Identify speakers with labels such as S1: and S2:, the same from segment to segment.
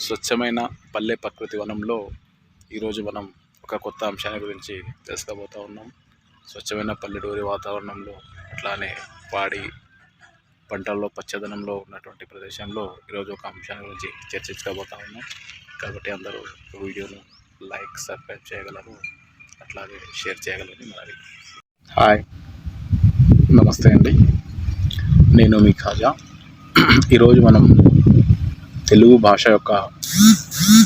S1: స్వచ్ఛమైన పల్లె ప్రకృతి వనంలో ఈరోజు మనం ఒక కొత్త అంశాన్ని గురించి తెలుసుకోబోతూ ఉన్నాం. స్వచ్ఛమైన పల్లెటూరి వాతావరణంలో అట్లానే పాడి పంటల్లో పచ్చదనంలో ఉన్నటువంటి ప్రదేశంలో ఈరోజు ఒక అంశాన్ని గురించి చర్చించుకోబోతూ ఉన్నాం. కాబట్టి అందరూ వీడియోను లైక్, సబ్స్క్రైబ్ చేయగలరు, అట్లాగే షేర్ చేయగలరు. మరి హాయ్, నమస్తే అండి, నేను మీ ఖాజా. ఈరోజు మనం తెలుగు భాష యొక్క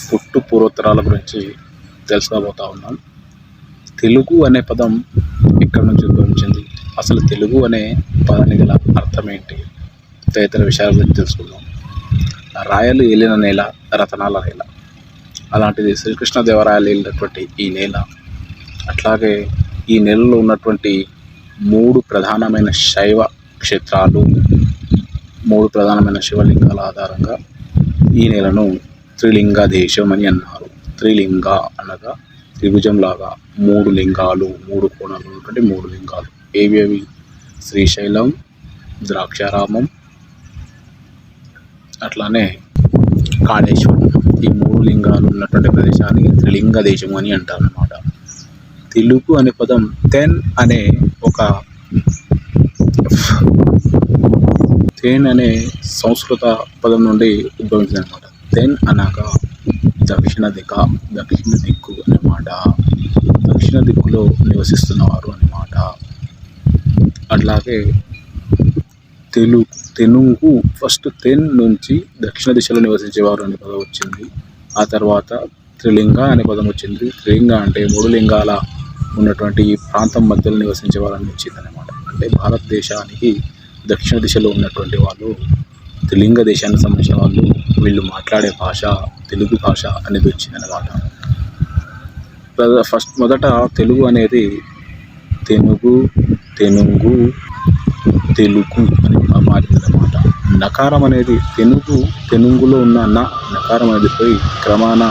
S1: పుట్టు పూర్వోత్తరాల గురించి తెలుసుకోబోతూ ఉన్నాం. తెలుగు అనే పదం ఎక్కడి నుంచి ఉద్భవించింది, అసలు తెలుగు అనే పదానికి గల అర్థం ఏంటి, తదితర విషయాల గురించి తెలుసుకుందాం. రాయలు ఏలిన నేల రతనాల నేల. అలాంటిది శ్రీకృష్ణదేవరాయలు ఏలినటువంటి ఈ నేల, అట్లాగే ఈ నేలలో ఉన్నటువంటి 3 ప్రధానమైన శైవ క్షేత్రాలు, 3 ప్రధానమైన శివలింగాల ఆధారంగా ఈ నేలను త్రిలింగ దేశం అని అన్నారు. త్రిలింగ అనగా త్రిభుజంలాగా 3 లింగాలు, 3 కోణాలు ఉన్నటువంటి 3 లింగాలు. ఏవి? శ్రీశైలం, ద్రాక్షారామం, అట్లానే కాళేశ్వరం. ఈ 3 లింగాలు ఉన్నటువంటి ప్రదేశాన్ని త్రిలింగ దేశం అని అంటారు అన్నమాట. తెలుగు అనే పదం తెన్ అనే సంస్కృత పదం నుండి ఉద్భవించింది అనమాట. తెన్ అనగా దక్షిణ దిక్కు అన్నమాట. దక్షిణ దిక్కులో నివసిస్తున్నవారు అన్నమాట. అట్లాగే తెనుగు ఫస్ట్ తెన్ నుంచి దక్షిణ దిశలో నివసించేవారు అనే పదం వచ్చింది. ఆ తర్వాత త్రిలింగ అనే పదం వచ్చింది. త్రిలింగ అంటే 3 లింగాల ఉన్నటువంటి ఈ ప్రాంతం మధ్యలో నివసించేవారు అని వచ్చింది అనమాట. అంటే భారతదేశానికి దక్షిణ దిశలో ఉన్నటువంటి వాళ్ళు, త్రిలింగ దేశానికి సంబంధించిన వాళ్ళు, వీళ్ళు మాట్లాడే భాష తెలుగు భాష అనేది వచ్చిందనమాట. మొదట తెలుగు అనేది తెనుగు అని మారిందనమాట. నకారం అనేది తెనుగులో ఉన్న నకారం అనేది పోయి క్రమాన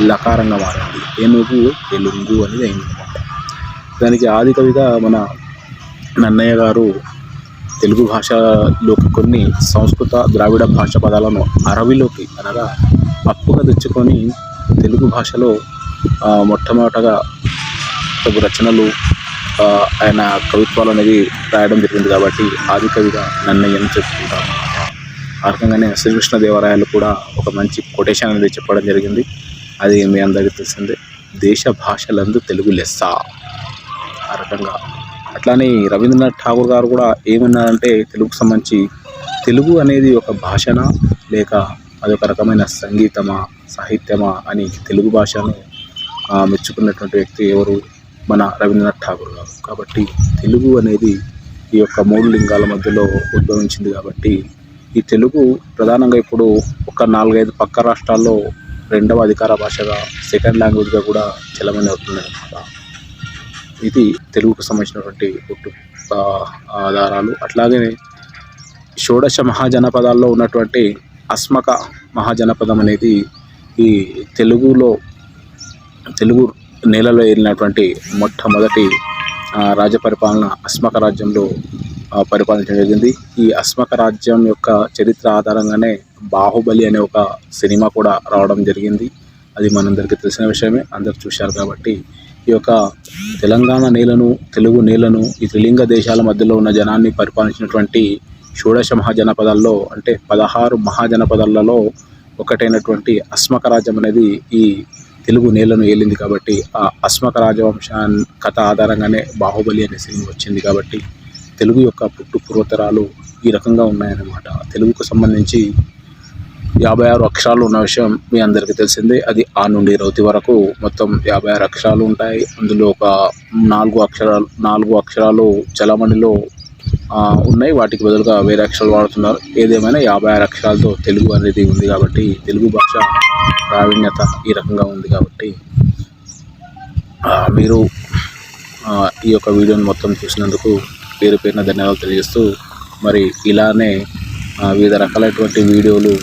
S1: లకారంగా మారింది. తెలుగు అనేది అయిందనమాట. దానికి ఆది కవిగా మన నన్నయ్య గారు తెలుగు భాషలోకి కొన్ని సంస్కృత ద్రావిడ భాష పదాలను అరబీలోకి అనగా అప్పుగా తెచ్చుకొని తెలుగు భాషలో మొట్టమొదటగా రచనలు, ఆయన కవిత్వాలు అనేది రాయడం జరిగింది. కాబట్టి ఆది కవిగా నన్నయ్యని చెప్పుకుంటారు. ఆ రకంగానే శ్రీకృష్ణదేవరాయలు కూడా ఒక మంచి కొటేషన్ అనేది చెప్పడం జరిగింది. అది మీ అందరికీ తెలిసిందే, దేశ భాషలందు తెలుగు లెస్స. ఆ రకంగా అట్లానే రవీంద్రనాథ్ ఠాగూర్ గారు కూడా ఏమన్నారంటే, తెలుగుకు సంబంధించి తెలుగు అనేది ఒక భాషనా లేక అదొక రకమైన సంగీతమా, సాహిత్యమా అని తెలుగు భాషను మెచ్చుకున్నటువంటి వ్యక్తి ఎవరు? మన రవీంద్రనాథ్ ఠాగూర్ గారు. కాబట్టి తెలుగు అనేది ఈ యొక్క 3 లింగాల మధ్యలో ఉద్భవించింది. కాబట్టి ఈ తెలుగు ప్రధానంగా ఇప్పుడు ఒక 4-5 పక్క రాష్ట్రాల్లో 2వ అధికార భాషగా, సెకండ్ లాంగ్వేజ్గా కూడా చలమణి అవుతుంది అన్నమాట. ఇది తెలుగుకు సంబంధించినటువంటి పుట్టు ఆధారాలు. అట్లాగే షోడశ మహాజనపదాల్లో ఉన్నటువంటి అస్మక మహాజనపదం అనేది ఈ తెలుగు నేలలో ఏలినటువంటి మొట్టమొదటి రాజ్య పరిపాలన అస్మక రాజ్యంలో పరిపాలించడం జరిగింది. ఈ అస్మక రాజ్యం యొక్క చరిత్ర ఆధారంగానే బాహుబలి అనే ఒక సినిమా కూడా రావడం జరిగింది. అది మనందరికీ తెలిసిన విషయమే, అందరు చూశారు. కాబట్టి ఈ యొక్క తెలంగాణ నేలను, తెలుగు నేలను, ఈ త్రిలింగ దేశాల మధ్యలో ఉన్న జనాన్ని పరిపాలించినటువంటి షోడశ మహాజనపదాల్లో, అంటే 16 మహాజనపదాలలో ఒకటైనటువంటి అస్మక రాజ్యం అనేది ఈ తెలుగు నేలను ఏలింది. కాబట్టి ఆ అస్మక రాజవంశాన్ని కథ ఆధారంగానే బాహుబలి అనే సినిమా వచ్చింది. కాబట్టి తెలుగు యొక్క పుట్టు పూర్వోత్తరాలు ఈ రకంగా ఉన్నాయన్నమాట. తెలుగుకు సంబంధించి 56 అక్షరాలు ఉన్న విషయం మీ అందరికీ తెలిసిందే. అది ఆ నుండి రౌతి వరకు మొత్తం 56 అక్షరాలు ఉంటాయి. అందులో ఒక 4 అక్షరాలు చలమణిలో ఉన్నాయి, వాటికి బదులుగా వేరే అక్షరాలు వాడుతున్నారు. ఏదేమైనా 56 అక్షరాలతో తెలుగు అనేది ఉంది. కాబట్టి తెలుగు భాష ప్రావీణ్యత ఈ రకంగా ఉంది. కాబట్టి మీరు ఈ యొక్క వీడియోని మొత్తం చూసినందుకు పేరున ధన్యవాదాలు తెలియజేస్తూ, మరి ఇలానే వివిధ రకాలైనటువంటి వీడియోలు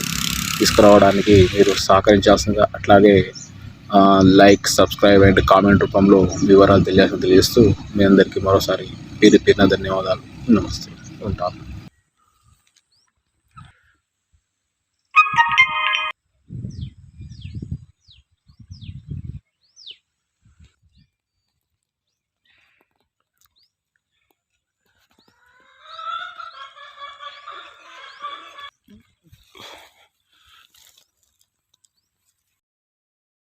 S1: తీసుకురావడానికి మీరు సహకరించాల్సిందిగా, అట్లాగే లైక్, సబ్స్క్రైబ్ అండ్ కామెంట్ రూపంలో వివరాలు తెలియజేస్తూ మీ అందరికీ మరోసారి పేరున ధన్యవాదాలు. నమస్తే, ఉంటాను.